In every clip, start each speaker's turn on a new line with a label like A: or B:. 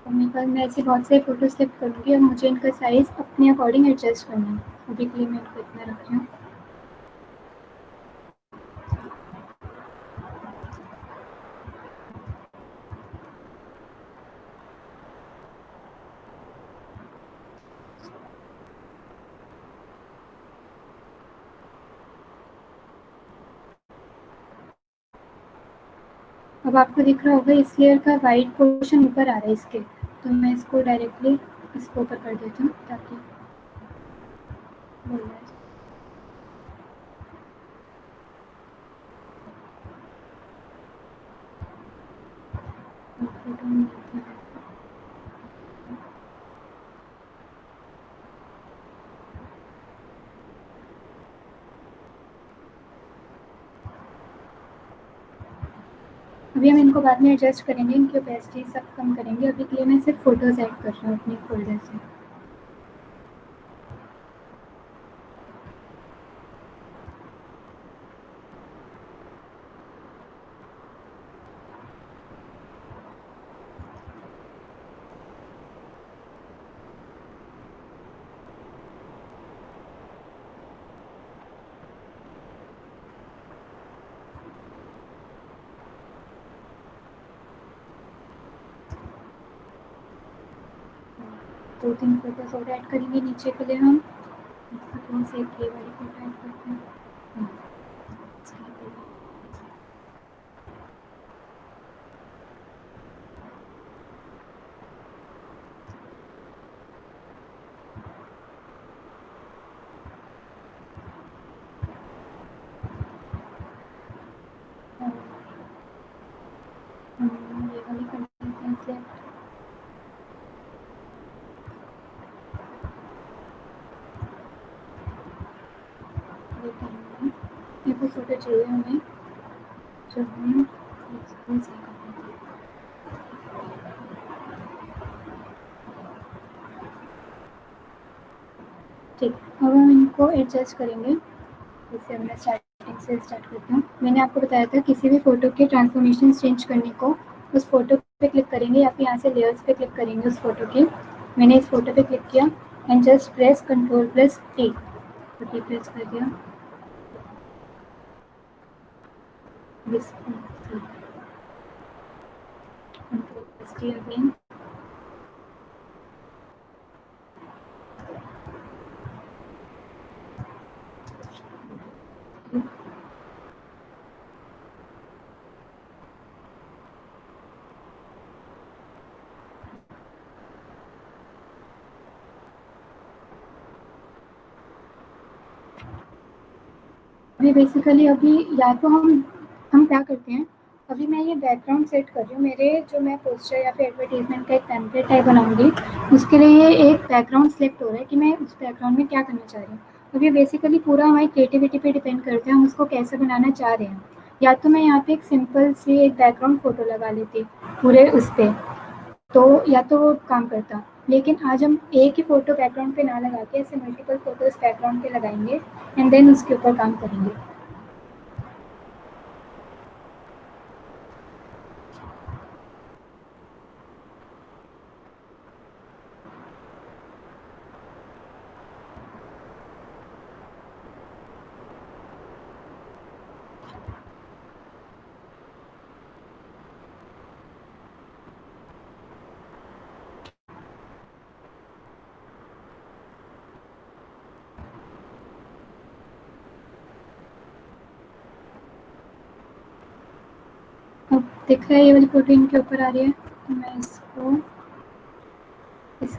A: मेरे पास मैं ऐसे बहुत सारे फ़ोटो सिलेक्ट करूँगी और मुझे इनका साइज़ अपने अकॉर्डिंग एडजस्ट करना है। अभी के लिए मैं इनको इतना रख रही हूँ। अब आपको दिख रहा होगा इस लेयर का वाइट पोर्शन ऊपर आ रहा है इसके, तो मैं इसको डायरेक्टली इसके ऊपर कर देती हूँ ताकि बोल रहा है। फोटो में अभी हम इनको बाद में एडजस्ट करेंगे, इनकी ओपेसिटी सब कम करेंगे। अभी के लिए मैं सिर्फ फ़ोटोज़ ऐड कर रही हूँ अपने फ़ोल्डर से। दो तीन फ़ोटोज़ और ऐड करेंगे नीचे के लिए हम। कौन से एक ये वाली फ़ोटो ऐड करते हैं। हाँ, ये वाली कर देते हैं सिलेक्ट। ये करेंगे, ये कोई फ़ोटो चाहिए हमें जो हम कौन सा करेंगे। ठीक, अब हम इनको एडजस्ट करेंगे। जैसे अब मैं स्टार्टिंग से स्टार्ट करती हूँ। मैंने आपको बताया था किसी भी फ़ोटो के ट्रांसफॉर्मेशन चेंज करने को उस फ़ोटो पे क्लिक करेंगे या फिर यहाँ से लेयर्स पे क्लिक करेंगे उस फ़ोटो की। मैंने इस फ़ोटो पे क्लिक किया and just press control plus T, तो टी प्रेस कर दिया। Control plus T again. अभी बेसिकली अभी या तो हम क्या करते हैं, अभी मैं ये बैकग्राउंड सेट कर रही हूँ। मेरे जो मैं पोस्टर या फिर एडवर्टाइजमेंट का एक टेम्पलेट टाइप बनाऊंगी, उसके लिए ये एक बैकग्राउंड सेलेक्ट हो रहा है कि मैं उस बैकग्राउंड में क्या करना चाह रही हूँ। अब ये बेसिकली पूरा हमारी क्रिएटिविटी पे डिपेंड करता है, हम उसको कैसे बनाना चाह रहे हैं। या तो मैं यहाँ पे एक सिंपल सी एक बैकग्राउंड फ़ोटो लगा लेती पूरे उस पर, तो या तो वो काम करता। लेकिन आज हम एक ही फ़ोटो बैकग्राउंड पे ना लगा के ऐसे मल्टीपल फ़ोटोज़ बैकग्राउंड पे लगाएंगे एंड देन उसके ऊपर काम करेंगे। अब दिख रहा है ये वाली फ़ोटो इनके ऊपर आ रही है, तो मैं इसको इस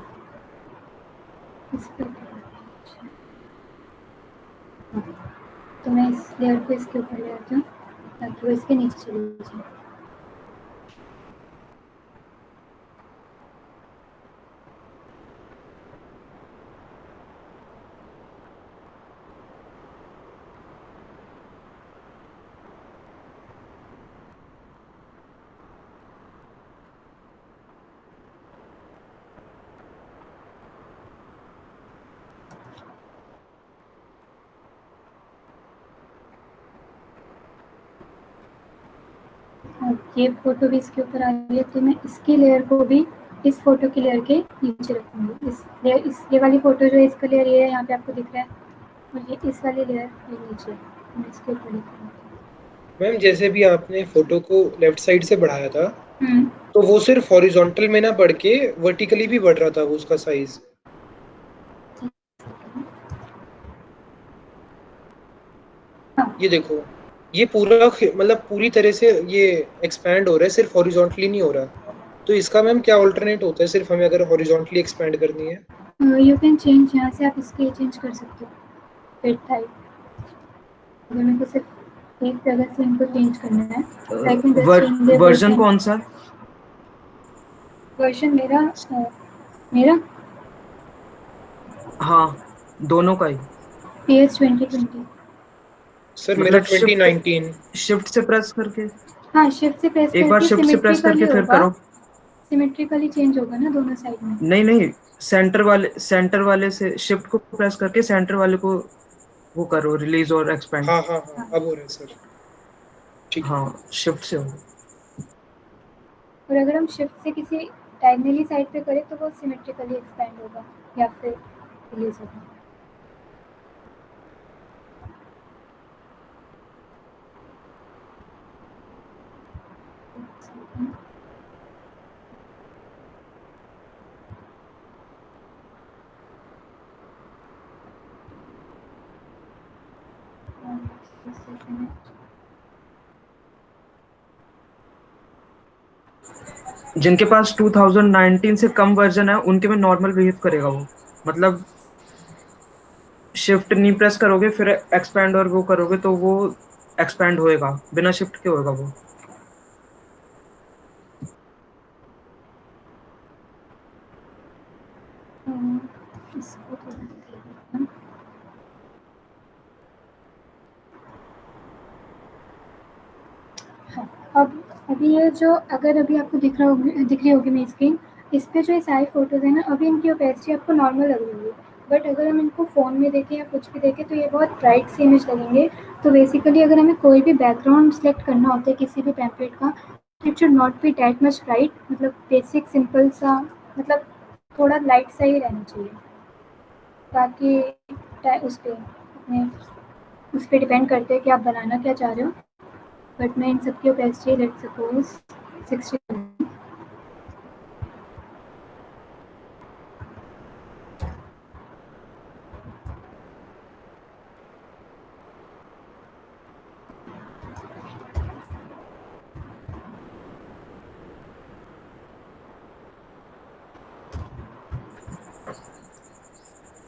A: इस पे हाँ, तो मैं इस लेयर को इसके ऊपर ले आती हूँ ताकि वो इसके नीचे चली जाए। ये फ़ोटो भी इसके ऊपर आ रही है, तो मैं इसकी लेयर को भी इस फ़ोटो की लेयर के नीचे रखूँगी। ये वाली फ़ोटो जो है इसका लेयर ये है, यहाँ पे आपको दिख रहा है, और ये इस वाली लेयर ये नीचे, मैं इसके ऊपर लिखूँगी।
B: मैम जैसे भी आपने फोटो को लेफ्ट साइड से बढ़ाया था,
A: हुँ।
B: तो वो सिर्फ हॉरिजॉन्टल में ना बढ़ के वर्टिकली भी बढ़ रहा था वो उसका साइज।
A: हाँ,
B: ये देखो, ये पूरा मतलब पूरी तरह से ये एक्सपैंड हो रहा है, सिर्फ हॉरिजॉन्टली नहीं हो रहा। तो इसका मैम क्या ऑल्टरनेट होता है, सिर्फ हमें अगर हॉरिजॉन्टली एक्सपैंड करनी है?
A: यू कैन चेंज, यहाँ से आप इसके चेंज कर सकते हो, विड्थ हाइट। अगर मेरे को सिर्फ एक जगह से इनको चेंज करना है, तो I can just change the
C: version
A: version.
C: कौन सा है?
A: वर्जन मेरा मेरा
C: हाँ, दोनों का ही।
A: PS 2020।
B: सर मेरा
C: मतलब शिफ्ट
B: 2019।
C: शिफ्ट से प्रेस करके,
A: हाँ, शिफ्ट से प्रेस
C: एक बार
A: करके
C: शिफ्ट से प्रेस
A: सिमेट्रिकली
C: करके फिर
A: होगा,
C: करो।
A: सिमेट्रिकली चेंज होगा ना दोनों साइड में।
C: नहीं नहीं, सेंटर वाले से शिफ्ट को प्रेस करके सेंटर वाले को वो करो, रिलीज और एक्सपेंड।
B: हाँ हाँ हाँ,
A: हाँ,
B: अब हो रहा है सर। ठीक है।
C: हाँ, शिफ्ट से हो।
A: और अगर हम शिफ्ट से किसी डायगनली साइड पे करें तो वो सिमेट्रिकली एक्सपेंड होगा या फिर रिलीज होगा।
C: जिनके पास 2019 से कम वर्जन है उनके में नॉर्मल बिहेव करेगा वो। मतलब शिफ्ट नहीं प्रेस करोगे फिर एक्सपैंड और वो करोगे तो वो एक्सपैंड होएगा, बिना शिफ्ट के होएगा वो।
A: इसको थोड़ा हाँ, अब अभी ये जो अगर अभी आपको दिख रही होगी मेरी स्क्रीन, इस पे जो ये सारी फ़ोटोज़ हैं ना, अभी इनकी ओपेसिटी आपको नॉर्मल लग रही होगी। बट अगर हम इनको फ़ोन में देखें या कुछ भी देखें तो ये बहुत ब्राइट सी इमेज लगेंगे। तो बेसिकली अगर हमें कोई भी बैकग्राउंड सेलेक्ट करना होता है किसी भी टेम्पलेट का, it should not be that much bright, मतलब बेसिक सिंपल सा, मतलब थोड़ा लाइट सा ही रहना चाहिए, ताकि उस पे अपने उस पे डिपेंड करते हैं कि आप बनाना क्या चाह रहे हो। बट मैं इन सब की ओपेसिटी लेट्स सपोज 60।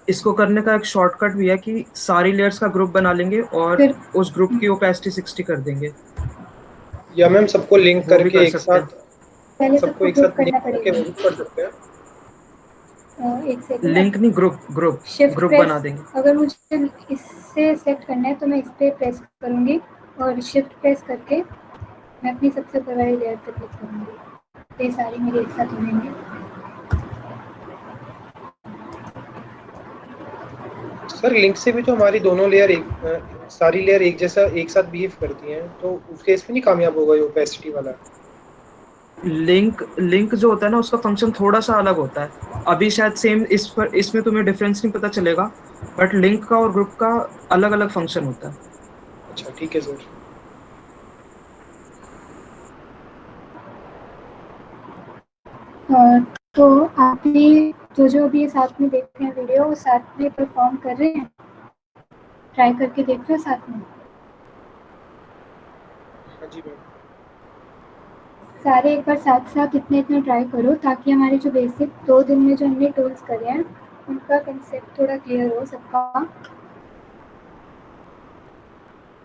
C: इसको करने का एक शॉर्टकट भी है कि सारी लेयर्स का ग्रुप बना लेंगे और
A: फिर
C: उस ग्रुप की ओपेसिटी 60 कर देंगे।
B: या मैम सबको लिंक
C: वो भी
B: करके
C: कर
B: एक
C: सकते हैं।
B: साथ,
A: पहले
B: सबको
A: सबको
B: एक
A: ग्रुप
B: साथ लिंक
A: करना
B: करके
A: पड़ेगा।
B: वो भी कर सकते हैं।
A: एक सेकेंड,
C: लिंक नहीं, group group
A: shift
C: group
A: press,
C: बना देंगे।
A: अगर मुझे इससे सेलेक्ट करना है तो मैं इस पर प्रेस करूँगी और शिफ्ट प्रेस करके मैं अपनी सबसे ऊपर वाली लेयर पर क्लिक करूँगी, ये सारी मेरे एक साथ हो जाएंगे।
B: सर लिंक से भी तो हमारी दोनों लेयर सारी लेयर एक जैसा एक साथ बिहेव करती हैं, तो उस केस में नहीं कामयाब होगा ये ओपेसिटी वाला?
C: लिंक लिंक जो होता है ना उसका फंक्शन थोड़ा सा अलग होता है। अभी शायद सेम इस पर इसमें तुम्हें डिफरेंस नहीं पता चलेगा, बट लिंक का और ग्रुप का अलग अलग फंक्शन होता है।
B: अच्छा ठीक है सर।
A: तो आप भी जो जो अभी ये साथ में देख रहे हैं वीडियो, वो साथ में परफॉर्म कर रहे हैं, ट्राई करके देख रहे हो साथ में।
B: हाँ जी मैम।
A: सारे एक बार साथ साथ इतने इतने ट्राई करो, ताकि हमारे जो बेसिक 2 दिन में जो हमने टूल्स करे हैं उनका कंसेप्ट थोड़ा क्लियर हो सबका।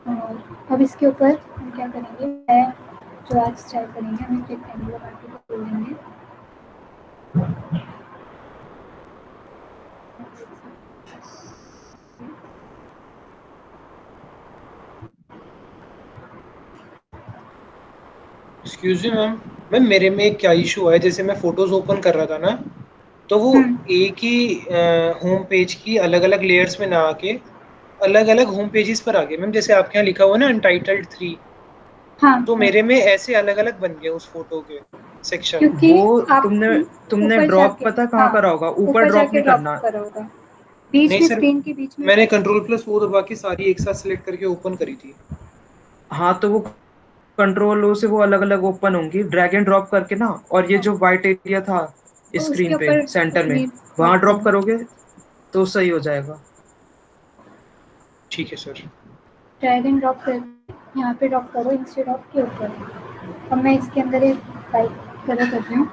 A: और अब इसके ऊपर हम क्या करेंगे, मैं जो आज ट्राई करेंगे, हम एक रेक्टेंगुलर पार्टी को खोल लेंगे।
B: एक्सक्यूज मी मैम, मैम मेरे में क्या इशू है, जैसे मैं फोटोज ओपन कर रहा था ना, तो वो
A: हम्म,
B: एक ही होम पेज की अलग अलग लेयर्स में ना आके अलग अलग होम पेजेस पर आ गए मैम। जैसे आपके यहाँ लिखा हुआ है ना अनटाइटल्ड 3,
A: हाँ
B: तो मेरे में ऐसे अलग अलग बन गए उस फोटो के सेक्शन।
A: क्योंकि
C: वो
A: आप
C: तुमने
A: ऊपर
C: ड्रॉप
A: जाके,
C: पता कहाँ
A: हाँ
C: करा होगा, ऊपर
A: ऊपर
C: ड्रॉप
A: जाके
C: नहीं
A: ड्रॉप
C: करना।
A: करा होगा, बीच
B: नहीं
A: में
B: सर,
A: स्क्रीन के बीच में।
B: मैंने कंट्रोल+O दबा के सारी एक साथ सिलेक्ट करके ओपन करी थी।
C: हाँ तो वो कंट्रोल O से वो अलग अलग ओपन होंगी, ड्रैग एंड ड्रॉप करके ना, और ये
A: हाँ
C: जो व्हाइट एरिया था
A: तो उसके
C: स्क्रीन पे
A: ऊपर
C: सेंटर में,
A: अपनी
C: वहां
A: ड्रॉप
C: ड्रॉप
A: करो।
C: करोगे तो सही हो जाएगा।
B: ठीक है सर।
A: ड्रैग एंड ड्रॉप कर, यहाँ पे ड्रॉप करो इंस्टेड ऑफ के ऊपर। अब मैं इसके अंदर एक टाइप कलर कर रही हूँ,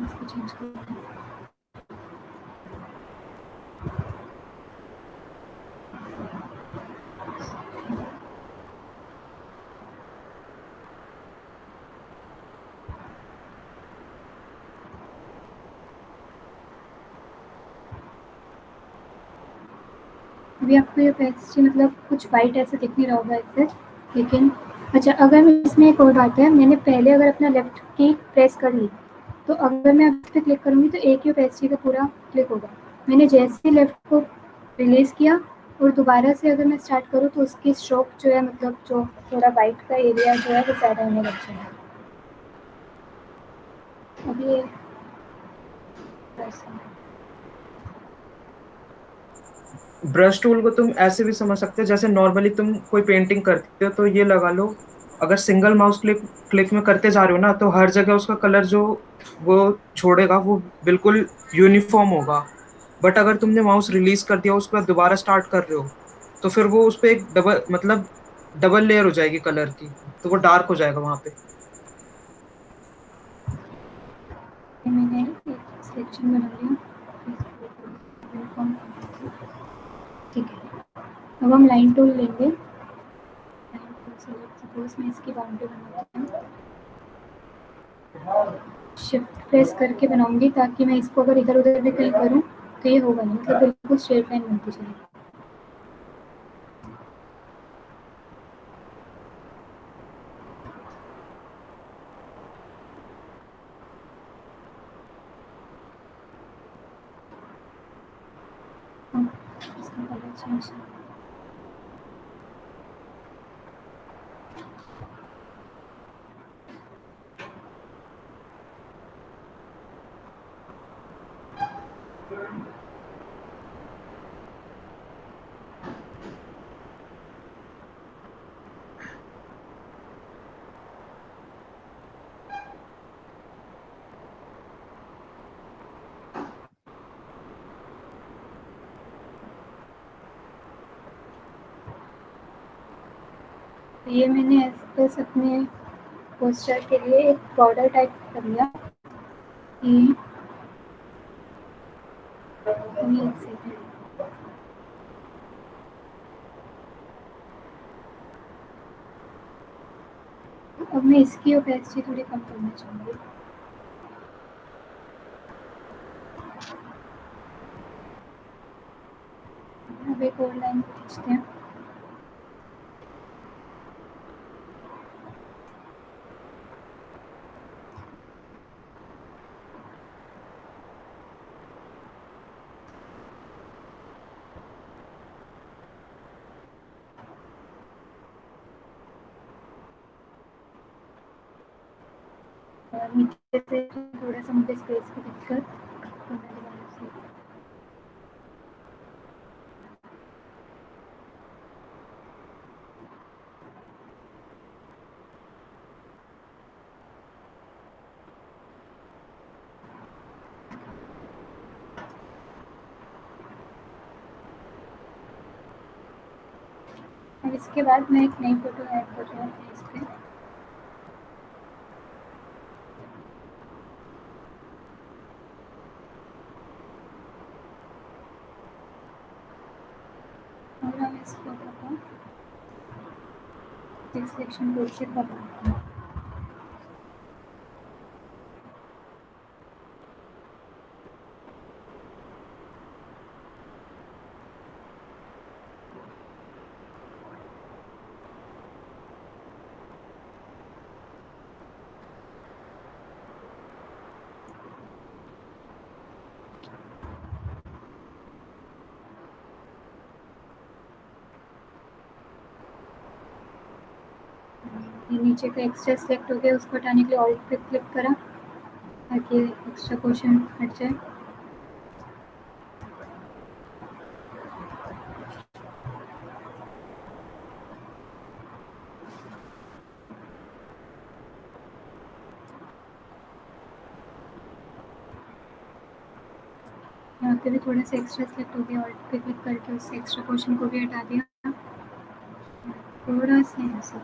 A: इसको चेंज करती हूँ। अभी आपको ये पेज मतलब कुछ वाइट ऐसे दिख नहीं रहा होगा इससे, लेकिन अच्छा अगर मैं इसमें एक और बात है, मैंने पहले अगर अपना लेफ्ट की प्रेस कर ली तो अगर मैं इस पर क्लिक करूँगी तो एक ही पेज का पूरा क्लिक होगा। मैंने जैसे ही लेफ्ट को रिलीज़ किया और दोबारा से अगर मैं स्टार्ट करूँ तो उसकी स्ट्रोक जो है मतलब जो थोड़ा वाइट का एरिया जो है वो ज़्यादा होने लग जाएगा। अभी
C: ब्रश टूल को तुम ऐसे भी समझ सकते हो, जैसे नॉर्मली तुम कोई पेंटिंग करते हो तो ये लगा लो, अगर सिंगल माउस क्लिक क्लिक में करते जा रहे हो ना तो हर जगह उसका कलर जो वो छोड़ेगा वो बिल्कुल यूनिफॉर्म होगा। बट अगर तुमने माउस रिलीज कर दिया उसके बाद दोबारा स्टार्ट कर रहे हो तो फिर वो उस पर एक डबल मतलब डबल लेयर हो जाएगी कलर की, तो वो डार्क हो जाएगा वहां पे।
A: मैंने एक सिलेक्शन बना लिया, ठीक है। अब हम लाइन टूल लेंगे, सपोज मैं इसकी बाउंड्री बनाती हूँ, शिफ्ट प्रेस करके बनाऊंगी ताकि मैं इसको अगर इधर उधर भी कहीं करूँ तो ये होगा नहीं, मतलब बिल्कुल स्ट्रेट लाइन बनती चलेगी। इसका कलर चेंज, ये मैंने बस अपने पोस्टर के लिए एक बॉर्डर टाइप कर लिया कि एक सेकेंड, अब मैं इसकी ओपेसिटी थोड़ी कम करना चाहूँगी। अब एक और लाइन खींचते हैं। और नीचे से थोड़ा सा मुझे स्पेस भी दिक्कत तो मैं दोबारा से अब इसके बाद मैं एक नई फोटो ऐड कर रही हूँ इस पर। और हम इस फोटो को सिलेक्शन टूल से बनाते हैं। ये नीचे का एक्स्ट्रा सेलेक्ट हो गया, उसको हटाने के लिए ऑल्ट पे क्लिक करा ताकि एक्स्ट्रा पोर्शन हट जाए। यहाँ पे भी थोड़ा सा एक्स्ट्रा सेलेक्ट हो गया, ऑल्ट पे क्लिक करके उस एक्स्ट्रा पोर्शन को भी हटा दिया थोड़ा सा ऐसा।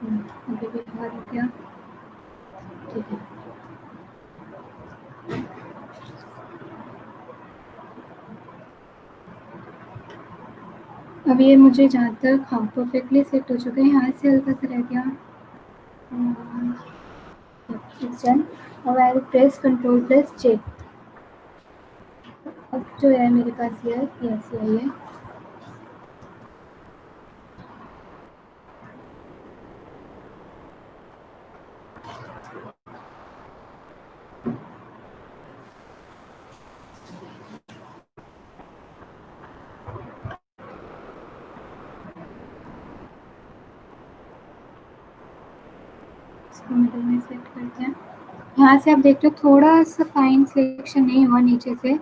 A: अभी भी बाहर हो गया, ठीक है। अब ये मुझे जहाँ तक हाँ परफेक्टली सेट हो चुका है, यहाँ से हल्का सा रह गया। डन। और आई विल प्रेस Ctrl+J। अब जो है मेरे पास ये ऐसे आई है। इसको मिडल में सेट करते हैं। यहाँ से आप देखते हो थोड़ा सा फाइन सिलेक्शन नहीं हुआ नीचे से,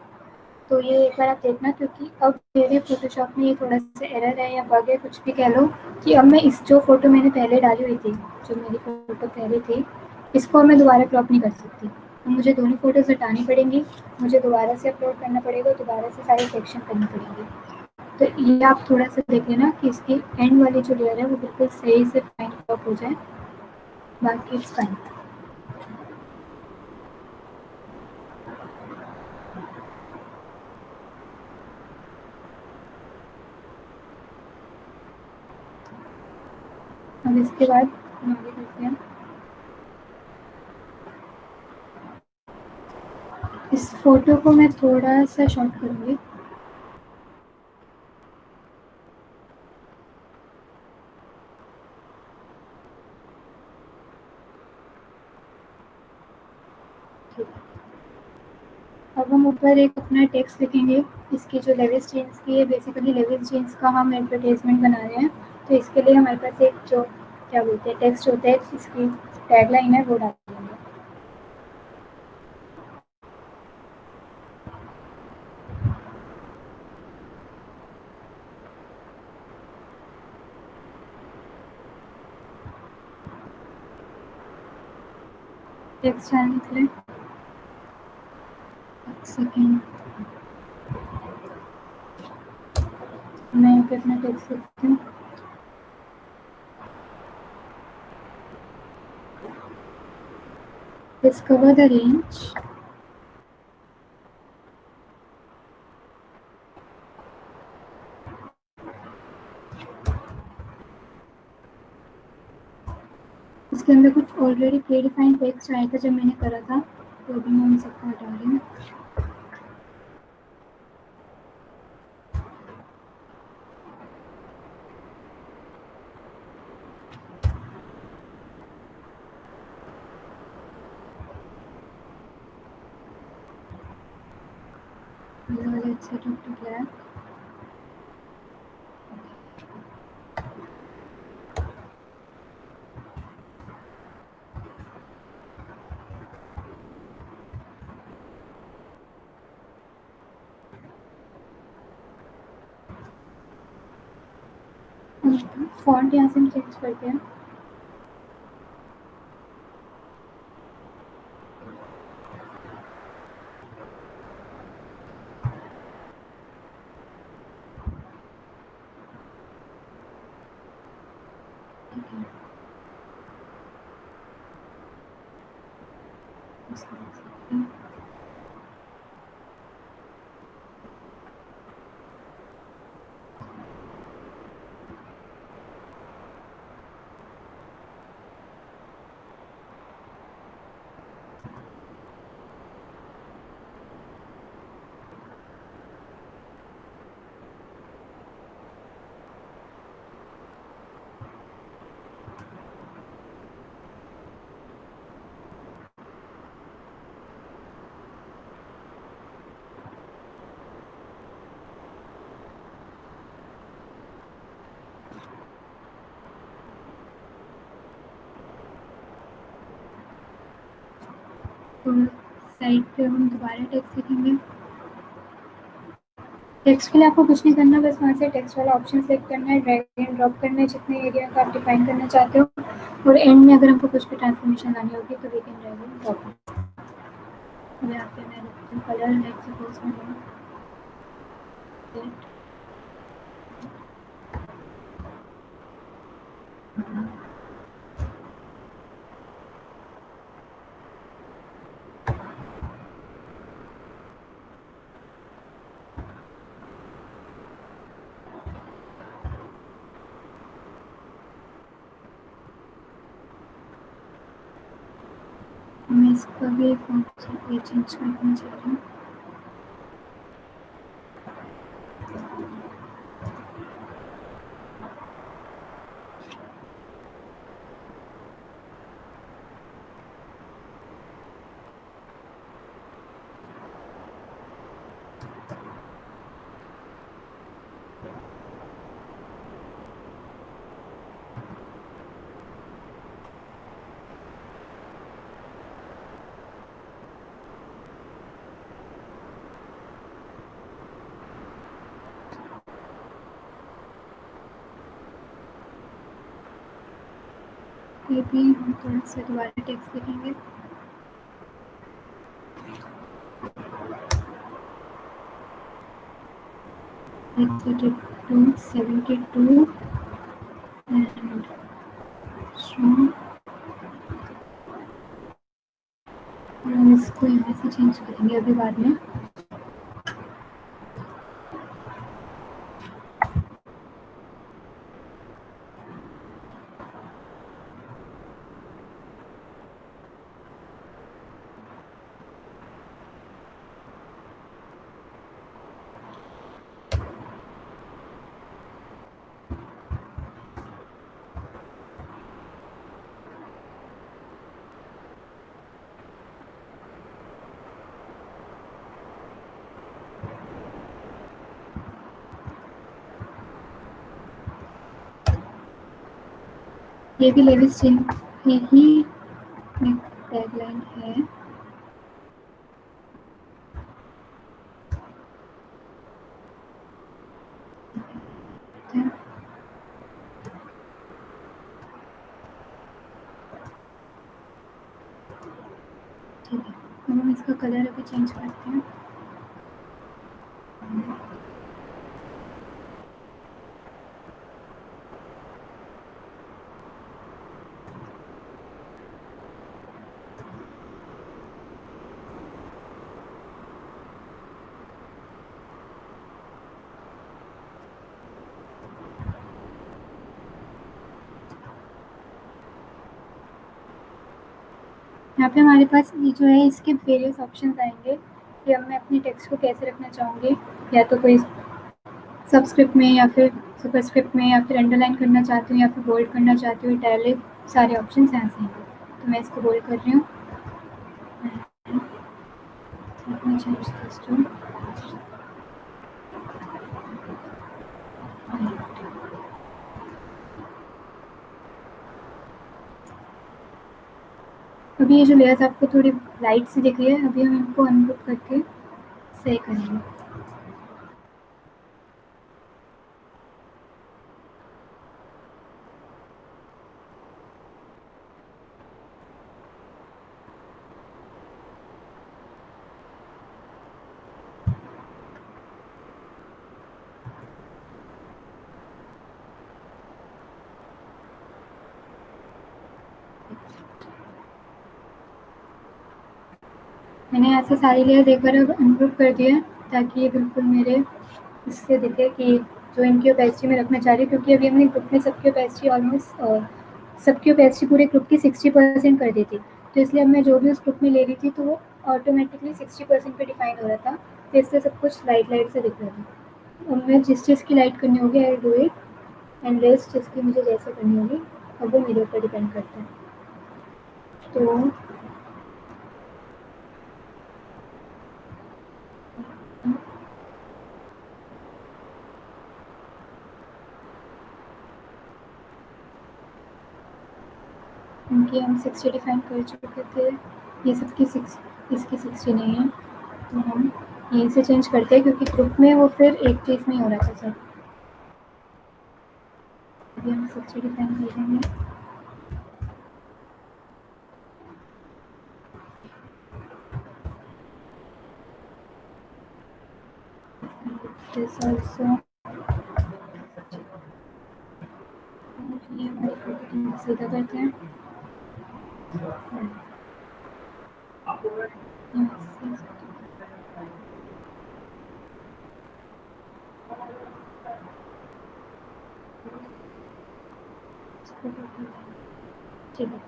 A: तो ये एक बार आप देखना, क्योंकि अब मेरे फोटोशॉप में ये थोड़ा सा एरर है या बग है, कुछ भी कह लो, कि अब मैं इस जो फ़ोटो मैंने पहले डाली हुई थी, जो मेरी फ़ोटो पहले थी, इसको मैं दोबारा क्रॉप नहीं कर सकती। तो मुझे दोनों फ़ोटोज़ हटानी पड़ेंगी, मुझे दोबारा से अपलोड करना पड़ेगा, दोबारा से सारी सेक्शन करनी पड़ेंगी। तो ये आप थोड़ा सा देख लेना कि इसकी एंड वाली जो लेयर है वो बिल्कुल सही से फाइन क्रॉप हो जाए, बाकी इट्स फाइन। अब इसके बाद हम आगे करते हैं। इस फोटो को मैं थोड़ा सा शॉर्ट करूँगी। अब हम ऊपर एक अपना टेक्स्ट लिखेंगे। इसकी जो लेविस जीन्स की है, बेसिकली लेविस जीन्स का हम एडवर्टाइजमेंट बना रहे हैं, तो इसके लिए हमारे पास एक जो क्या बोलते हैं टेक्स्ट होता है, इसकी टैगलाइन है वो डालेंगे। टेक्स्ट डालने के लिए एक सेकेंड, मैं यहाँ पे अपना टेक्स्ट लिखती हूँ। Discover the range इसके अंदर कुछ ऑलरेडी प्री डिफाइंड टेक्स्ट आया था जब मैंने करा था, तो अभी मैं उन सबको हटा रही हूँ। Let's set it to black. Font यहाँ से हम चेंज करते हैं। तो साइड पे हम दोबारा टेक्स्ट लिखेंगे। टेक्स्ट के लिए आपको कुछ नहीं करना, बस वहाँ से टेक्स्ट वाला ऑप्शन सेलेक्ट करना है, ड्रैग एंड ड्रॉप करना है जितने एरिया का आप डिफाइन करना चाहते हो, और एंड में अगर हमको कुछ भी ट्रांसफॉर्मेशन लानी होगी तो we can drag and drop. यहाँ पे मैं लिखती हूँ कलर, लेट्स सपोज मैं इसका भी चेंज करना चाह रही हूँ। ये भी हम थोड़ा सा दोबारा टेक्स्ट लिखेंगे। टू 72 एंड स्ट्रॉन्ग, हम इसको यहाँ से चेंज करेंगे अभी बाद में। ये भी लेविस चिन्ह की ही टैगलाइन है। ठीक है, हम इसका कलर अभी चेंज करते हैं। यहाँ पे हमारे पास ये जो है इसके वेरियस ऑप्शंस आएंगे कि अब मैं अपनी टेक्स्ट को कैसे रखना चाहूँगी, या तो कोई सबस्क्रिप्ट में या फिर सुपरस्क्रिप्ट में, या फिर अंडरलाइन करना चाहती हूँ या फिर बोल्ड करना चाहती हूँ, इटैलिक, सारे ऑप्शंस यहाँ से हैं। तो मैं इसको बोल्ड कर रही हूँ। change this to अभी ये जो लेयर्स आपको थोड़ी लाइट सी दिख रही है, अभी हम इनको अनग्रुप करके सही करेंगे। मैंने ऐसे सारी लेयर एक बार अब अनग्रुप कर दिया ताकि ये बिल्कुल मेरे इससे दिखे कि जो इनकी ओपेसिटी में रखना चाह रही हूँ, क्योंकि अभी हमने ग्रुप में सबकी ओपेसिटी ऑलमोस्ट सबकी ओपेसिटी पूरे ग्रुप की 60% कर दी थी। तो इसलिए अब मैं जो भी उस ग्रुप में ले रही थी तो वो ऑटोमेटिकली 60% पे डिफाइन हो रहा था, तो इससे सब कुछ लाइट लाइट से दिख रहा था। अब मैं जिस चीज़ की लाइट करनी होगी I do it, and rest जिसकी मुझे जैसे करनी होगी अब वो मेरे ऊपर डिपेंड करता है। तो इनकी हम 60 डिफाइन कर चुके थे। ये सबकी 6, इसकी 60 नहीं है, तो हम यहीं से चेंज करते हैं क्योंकि ग्रुप में वो फिर एक चीज़ नहीं हो रहा था सर। अभी हम 60 डिफाइन कर देंगे। This also ये हमारी प्रॉपर्टी सीधा करते हैं। ठीक है।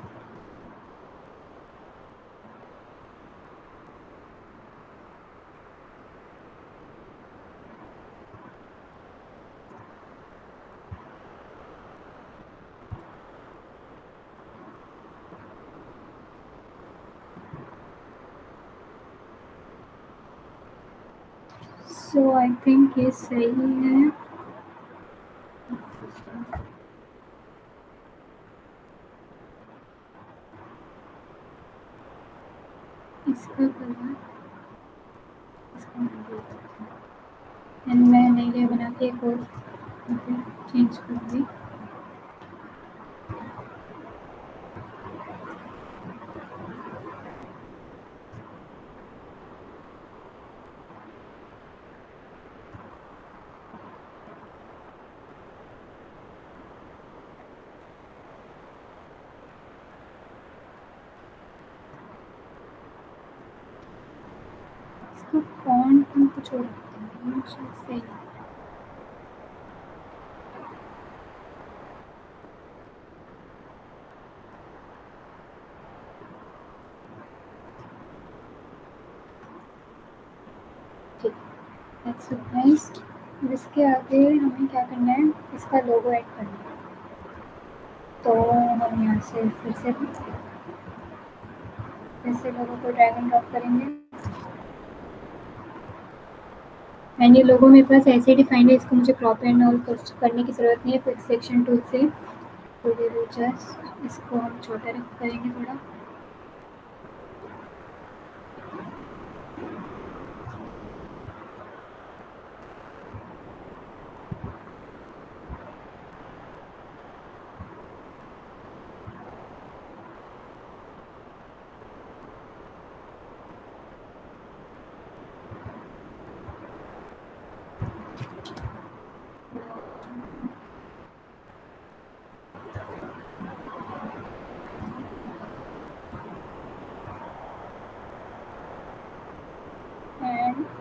A: सो आई थिंक ये सही है। इसका कलर इसका एंड मैं नई लेयर बना के एक और चेंज करूँगी। इसका फॉन्ट हम कुछ और रखते हैं, शायद सही है। ठीक, दैट्स इट गाइस। अब इसके आगे हमें क्या करना है, इसका लोगो ऐड करना है। तो हम यहाँ से फिर से लोगो को ड्रैग एंड ड्रॉप करेंगे एंड ये लोगो मेरे पास ऐसे ही डिफाइंड है, इसको मुझे क्रॉप एंड ऑल कुछ करने की ज़रूरत नहीं है क्विक सिलेक्शन टूल से। तो ये जस्ट इसको हम छोटा करेंगे थोड़ा।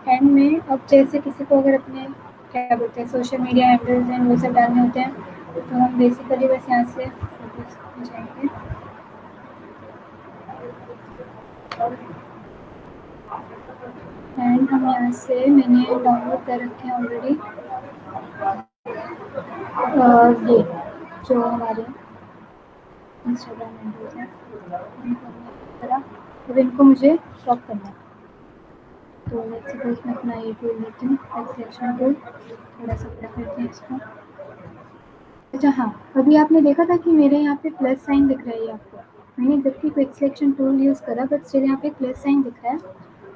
A: एंड में अब जैसे किसी को अगर अपने क्या बोलते हैं सोशल मीडिया हैंडल्स एंड वो सब डालने होते हैं, तो हम बेसिकली बस यहाँ से फोटोज में जाएंगे एंड हम यहाँ से मैंने डाउनलोड कर रखे हैं ऑलरेडी ये जो हमारे इंस्टाग्राम हैंडल्स हैं, अब इनको मुझे क्रॉप करना है। तो लेट्स सपोज मैं अपना ये टूल लेती हूँ, सिलेक्शन टूल, थोड़ा सा बड़ा करते हैं इसको। अच्छा हाँ, अभी आपने देखा था कि मेरे यहाँ पे प्लस साइन दिख रहा है आपको। मैंने जबकि क्विक सिलेक्शन टूल यूज़ करा बट स्टिल यहाँ पे प्लस साइन दिख रहा है।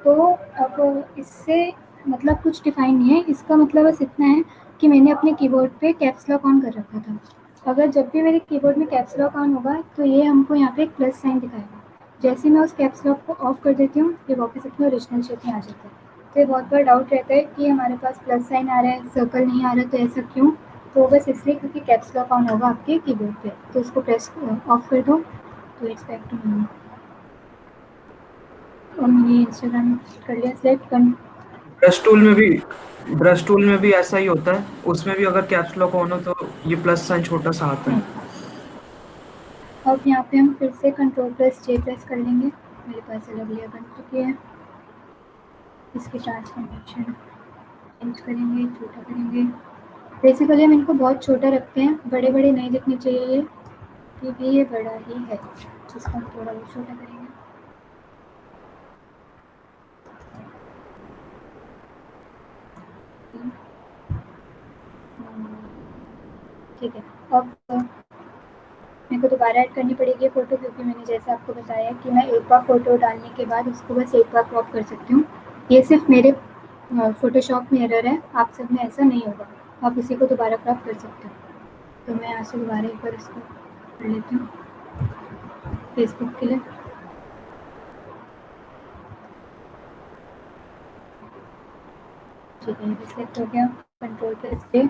A: तो अब इससे मतलब कुछ डिफाइन नहीं है, इसका मतलब बस इतना है कि मैंने अपने कीबोर्ड पे कैप्स लॉक ऑन कर रखा था। अगर जब भी मेरे कीबोर्ड में कैप्स लॉक ऑन होगा तो ये हमको यहाँ पे एक प्लस साइन दिखाएगा। जैसे मैं उस कैप्स लॉक को ऑफ कर देती हूँ, ये वापस अपने ओरिजिनल शेप में आ जाता है। तो ये बहुत बार डाउट रहता है कि हमारे पास प्लस साइन आ रहा है, सर्कल नहीं आ रहा, तो ऐसा क्यों? तो बस इसलिए क्योंकि कैप्स लॉक ऑन होगा आपके कीबोर्ड पे, तो उसको प्रेस ऑफ कर दो तो इट्स बैक टू नॉर्मल। और मैंने इंस्टाग्राम कर लिया सिलेक्ट।
C: ब्रश टूल में भी ऐसा ही होता है, उसमें भी अगर कैप्स लॉक ऑन हो तो ये प्लस साइन छोटा सा आता है।
A: अब यहाँ पे हम फिर से कंट्रोल प्लस जे प्रेस कर लेंगे। मेरे पास अलग लेयर बन चुकी है। इसकी ट्रांसफॉर्मेशन चेंज करेंगे, छोटा करेंगे। बेसिकली हम इनको बहुत छोटा रखते हैं, बड़े बड़े नहीं दिखने चाहिए ये, क्योंकि ये बड़ा ही है, जिसको हम थोड़ा बहुत छोटा करेंगे। ठीक है, अब मैं को दोबारा ऐड करनी पड़ेगी फ़ोटो, क्योंकि मैंने जैसे आपको बताया कि मैं एक बार फ़ोटो डालने के बाद उसको बस एक बार क्रॉप कर सकती हूँ। ये सिर्फ मेरे फ़ोटोशॉप में एरर है, आप सब में ऐसा नहीं होगा, आप इसी को दोबारा क्रॉप कर सकते हो। तो मैं यहाँ से दोबारा एक बार इसको कर लेती हूँ फेसबुक के लिए। ठीक है, ये सिलेक्ट हो गया, कंट्रोल प्रेस पे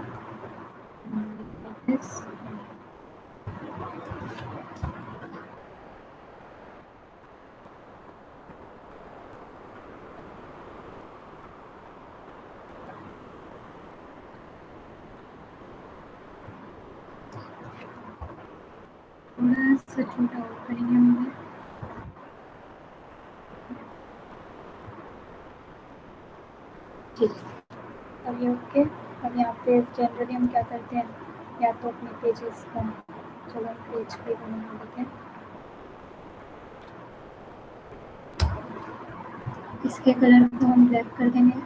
A: थोड़ा सा छोटा और करेंगे हम लोग। ठीक, अब ये ओके। अब यहाँ पे जनरली हम क्या करते हैं, या तो अपने पेजेस का, चलो हम पेज पे बना लेते हैं। इसके कलर को हम ब्लैक कर देंगे।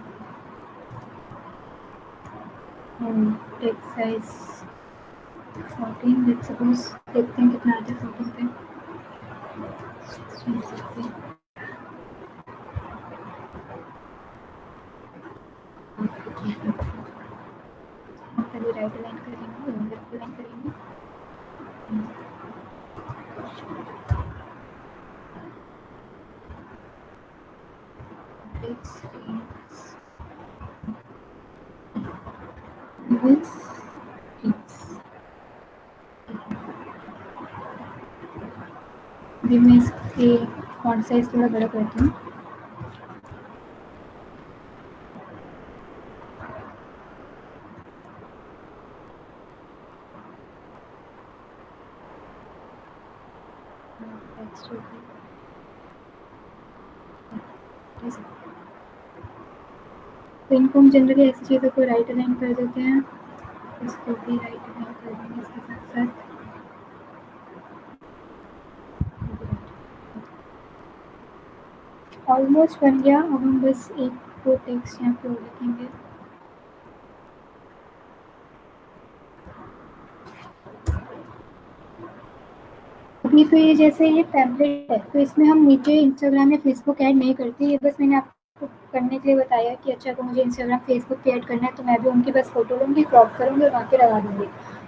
A: टेक्स्ट साइज 14, लेट्स सपोज देखते हैं कितना आता है 14 पे। 16, पहले राइट लाइन करेंगे, लेफ्ट लाइन करेंगे। अभी मैं इसके फॉन्ट साइज थोड़ा बड़ा करती हूँ। तो इनको हम जनरली ऐसी चीज़ों को राइट अलाइन कर देते हैं, इसको भी राइट अलाइन कर देंगे इसके साथ साथ। ऑलमोस्ट बन गया। अब हम बस एक दो टेक्स्ट यहाँ पे लिखेंगे। अभी तो ये जैसे ये पैम्पलेट है, तो इसमें हम नीचे इंस्टाग्राम या फेसबुक ऐड नहीं करते। ये बस मैंने आपको करने के लिए बताया कि अच्छा अगर मुझे इंस्टाग्राम फेसबुक पे ऐड करना है तो मैं भी उनकी बस फ़ोटो लूँगी, क्रॉप करूँगी और वहाँ पे लगा दूँगी।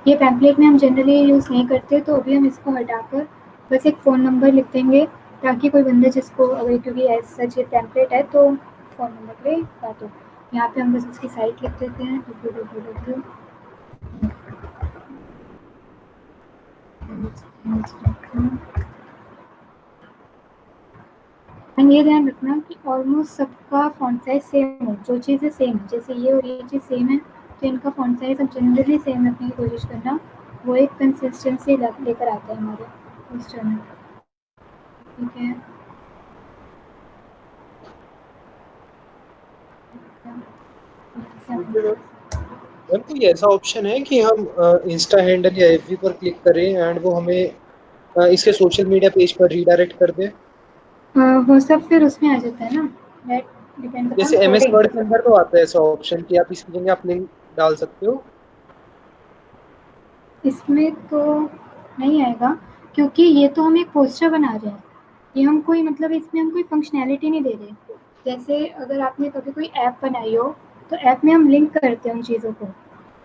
A: ये पैम्पलेट में हम जनरली यूज़ नहीं करते, तो अभी हम इसको हटाकर बस एक फ़ोन नंबर लिख देंगे, ताकि कोई बंदा जिसको अगर, क्योंकि एज सच ये पैम्पलेट है तो फ़ोन नंबर पे बात हो। यहाँ पे हम बस इसकी साइट लिख देते हैं www. ये ध्यान रखना कि ऑलमोस्ट सबका फॉन्ट साइज सेम हो, जो चीज़ें सेम है, जैसे ये और ये चीज़ सेम है तो इनका फॉन्ट साइज हम जनरली सेम रखने की कोशिश करना, वो एक कंसिस्टेंसी लेकर आता है हमारे पोस्टर में। ठीक है,
B: मैम कोई ऐसा ऑप्शन है कि हम इंस्टा हैंडल या एफबी पर क्लिक करें एंड वो हमें इसके सोशल मीडिया पेज पर रीडायरेक्ट कर दे?
A: वो सब फिर उसमें आ जाता है ना, दैट डिपेंड अपॉन
B: जैसे एमएस
A: कोडिंग।
B: वर्ड के अंदर तो आता है ऐसा ऑप्शन कि आप इसकी जगह आप लिंक डाल सकते हो।
A: इसमें तो नहीं आएगा, क्योंकि ये तो हम एक पोस्टर बना रहे हैं, ये हम कोई मतलब इसमें हम कोई फंक्शनैलिटी नहीं दे रहे। जैसे अगर आपने कभी कोई ऐप बनाई हो, तो ऐप में हम लिंक करते हैं उन चीज़ों को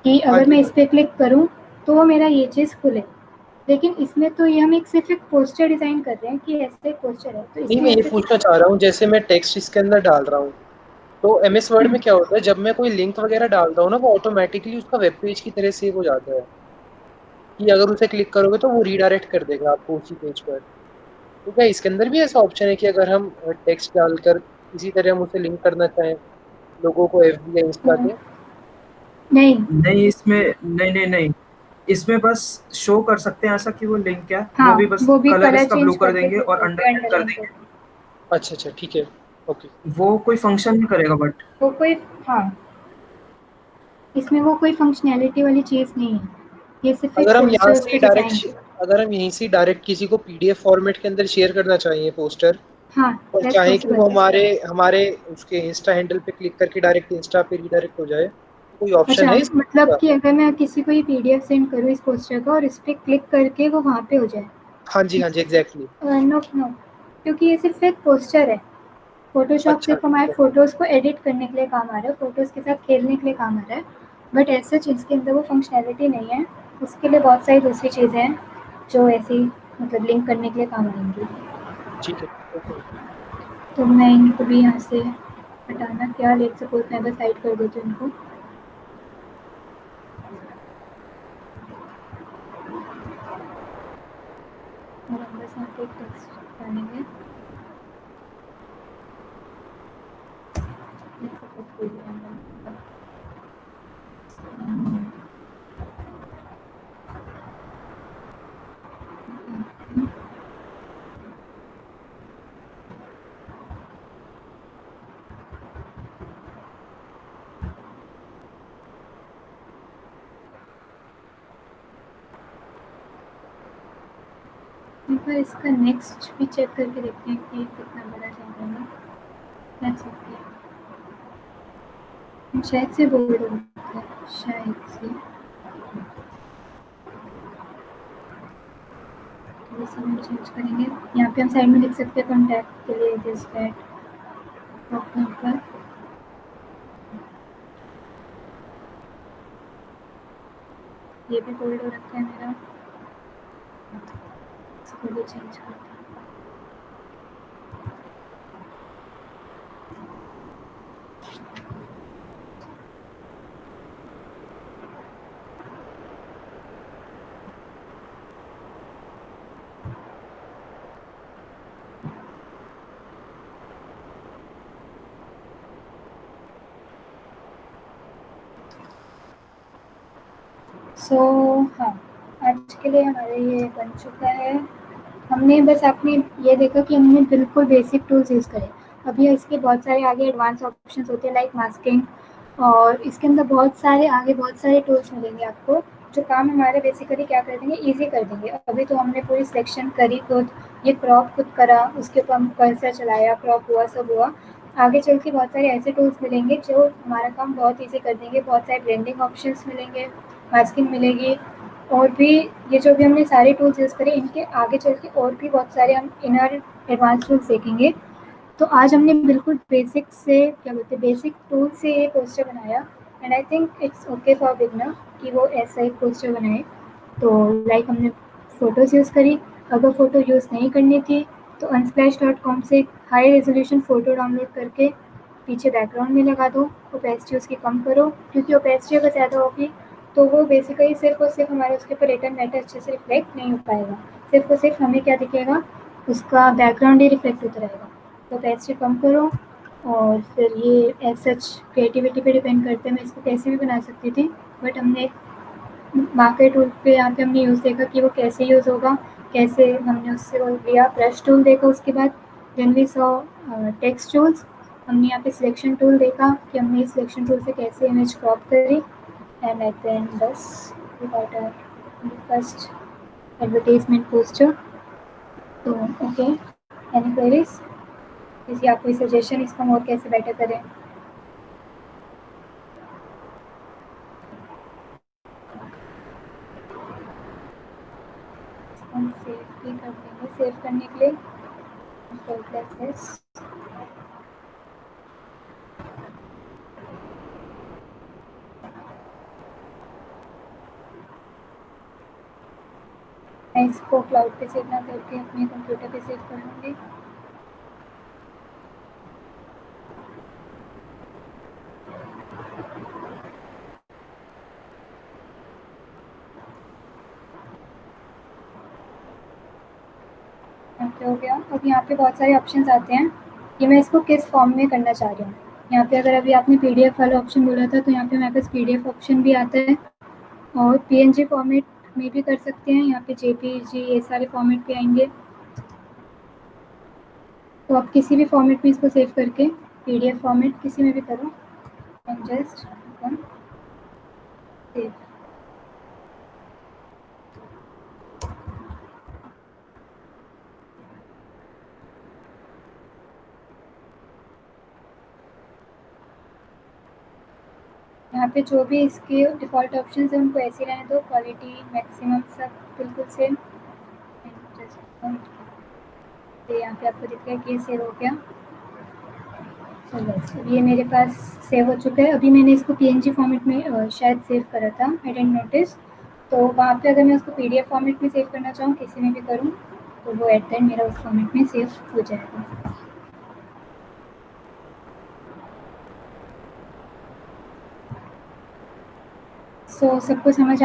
A: कि अगर मैं इस पर क्लिक करूँ तो वो मेरा ये चीज़ खुले। लेकिन इसमें तो ये हम एक सिर्फ एक पोस्टर डिज़ाइन कर रहे हैं कि ऐसे एक पोस्टर है, तो
B: नहीं,
A: इसमें
B: मैं ये
A: ऐसे
B: पूछना चाह रहा हूँ, जैसे मैं टेक्स्ट इसके अंदर डाल रहा हूँ तो एमएस वर्ड में क्या होता है, जब मैं कोई लिंक वगैरह डालता हूँ ना, वो ऑटोमेटिकली उसका वेब पेज की तरह सेव हो जाता है कि अगर उसे क्लिक करोगे तो वो रीडायरेक्ट कर देगा आपको उसी पेज पर। तो क्या इसके अंदर भी ऐसा ऑप्शन है कि अगर हम टेक्स्ट डालकर इसी तरह हम उसे लिंक करना चाहें लोगों को एफबी या इंस्टा के?
A: नहीं
C: नहीं, इसमें नहीं, इसमें बस शो कर सकते हैं ऐसा कि वो लिंक है,
A: हाँ,
C: वो भी बस
A: वो भी
C: कलर
A: कलर
C: इसका ब्लू
A: चेंज
C: कर
A: करके
C: देंगे और अंडरलाइन कर देंगे।
B: अच्छा अच्छा, ठीक है, ओके।
C: वो कोई फंक्शन नहीं करेगा बट
A: वो कोई, हाँ, इसमें वो कोई फंक्शनैलिटी वाली चीज़ नहीं है, ये सिर्फ एक
B: अगर हम यहाँ
A: पोस्टर्स
B: से
A: का डिज़ाइन है।
B: अगर हम यहीं से डायरेक्ट किसी को पीडीएफ फॉर्मेट के अंदर शेयर करना चाहिए पोस्टर,
A: हाँ,
B: और
A: दैट्स
B: चाहे कि
A: पॉसिबल।
B: वो हमारे हमारे उसके इंस्टा हैंडल पे क्लिक करके डायरेक्ट इंस्टा पे रीडायरेक्ट हो जाए, कोई ऑप्शन
A: अच्छा,
B: है इसका?
A: मतलब कि अगर मैं किसी को ये पीडीएफ सेंड करूँ इस पोस्टर का और इस पे क्लिक करके वो वहाँ पे हो जाए?
B: हाँ जी, हाँ जी, एग्जैक्टली।
A: नो नो, क्योंकि ये सिर्फ एक पोस्टर है। फोटोशॉप
B: अच्छा,
A: सिर्फ हमारे फोटोज़ को एडिट करने के लिए काम आ रहा है, फोटोज़ के साथ खेलने के लिए काम आ रहा है, बट ऐसा चीज़ के अंदर वो फंक्शनैलिटी नहीं है। उसके लिए बहुत सारी दूसरी चीज़ें हैं जो ऐसी मतलब लिंक करने के लिए काम आएंगी।
B: ठीक है, ओके।
A: तो मैं इनको भी यहाँ से हटाना, क्या लेट सपोज मैं बस हाइड कर देती हूँ इनको। और हम बस यहाँ पे टेक्स्ट डालेंगे। लेट सपोज कोई भी रैंडम। एक बार इसका नेक्स्ट भी चेक करके देखते हैं कि कितना बड़ा चल रहा है। That's okay. शायद से बोल्ड हो रखा है, शायद से। तो इसे हम चेंज करेंगे। यहाँ पे हम साइड में लिख सकते हैं कॉन्टैक्ट के लिए दिस दैट नंबर। ये भी बोल्ड हो रखा है मेरा, इसको भी चेंज करते हैं। सो हाँ, आज के लिए हमारा ये बन चुका है। हमने बस आपने ये देखा कि हमने बिल्कुल बेसिक टूल्स यूज़ करे। अभी इसके बहुत सारे आगे एडवांस ऑप्शंस होते हैं लाइक मास्किंग, और इसके अंदर बहुत सारे आगे बहुत सारे टूल्स मिलेंगे आपको जो काम हमारे बेसिकली क्या कर देंगे, ईजी कर देंगे। अभी तो हमने पूरी सिलेक्शन करी खुद, ये क्रॉप खुद करा, उसके ऊपर हम कर्सर चलाया, क्रॉप हुआ, सब हुआ। आगे चल के बहुत सारे ऐसे टूल्स मिलेंगे जो हमारा काम बहुत ईजी कर देंगे। बहुत सारे ब्लेंडिंग ऑप्शंस मिलेंगे, मास्किंग मिलेगी, और भी ये जो भी हमने सारे टूल्स यूज़ करे इनके आगे चल के और भी बहुत सारे हम इनर एडवांस टूल्स देखेंगे। तो आज हमने बिल्कुल बेसिक से क्या बोलते हैं बेसिक टूल से ये पोस्टर बनाया, and I think it's okay for beginner कि वो ऐसा एक पोस्टर बनाए। तो लाइक हमने फ़ोटोज़ यूज़ करी। अगर फ़ोटो यूज़ नहीं करनी थी तो unsplash.com से हाई रेजोल्यूशन फ़ोटो डाउनलोड करके पीछे बैकग्राउंड में लगा दो। ओपेसिटी उसकी कम करो, क्योंकि ओपेसिटी अगर ज़्यादा होगी तो वो बेसिकली सिर्फ और सिर्फ हमारे उसके ऊपर रिटर्न मैटर अच्छे से रिफ्लेक्ट नहीं हो पाएगा। सिर्फ और सिर्फ हमें क्या दिखेगा, उसका बैकग्राउंड ही रिफ्लेक्ट होता रहेगा। तो ओपेसिटी कम करो। और फिर ये एज सच क्रिएटिविटी पे डिपेंड करते हैं, मैं इसको कैसे भी बना सकती थी, बट हमने मार्कर टूल पे यहाँ पे हमने यूज़ देखा कि वो कैसे यूज़ होगा, कैसे हमने उससे वो लिया। ब्रश टूल देखा, उसके बाद then we saw text tools. हमने यहाँ पे सिलेक्शन टूल देखा कि हमने सिलेक्शन टूल से कैसे इमेज क्रॉप करी, एंड एट द एंड बस we got a first advertisement poster. तो ओके, एनी क्वेरीज? किसी आप कोई सजेशन इसका और कैसे बेटर करें? हम सेव भी कर देंगे। सेव करने के लिए मैं इसको क्लाउड पे सेव ना करके अपने कंप्यूटर पे सेव कर लूँगी। ओके, हो गया। अब यहाँ पे बहुत सारे ऑप्शंस आते हैं कि मैं इसको किस फॉर्म में करना चाह रही हूँ। यहाँ पे अगर अभी आपने पीडीएफ वाला ऑप्शन बोला था तो यहाँ पे हमारे पास पीडीएफ ऑप्शन भी आता है, और पीएनजी फॉर्मेट में भी कर सकते हैं। यहाँ पे जेपीजी ये सारे फॉर्मेट पे आएंगे, तो आप किसी भी फॉर्मेट में इसको सेव करके पीडीएफ फॉर्मेट किसी में भी करो एंड जस्ट सेव। यहाँ पे जो भी इसके डिफ़ॉल्ट ऑप्शन है उनको ऐसे रहने दो, क्वालिटी मैक्सिमम सब बिल्कुल सेम। यहाँ पे आपको दिख रहा है कि सेव हो गया। चलो ये मेरे पास सेव हो चुका है। अभी मैंने इसको PNG फॉर्मेट में शायद सेव करा था, आई डिडंट नोटिस। तो वहाँ पे अगर मैं उसको PDF फॉर्मेट में सेव करना चाहूँ, किसी में भी करूँ, तो वो एट द एंड मेरा उस फॉर्मेट में सेव हो जाएगा। सो सबको समझ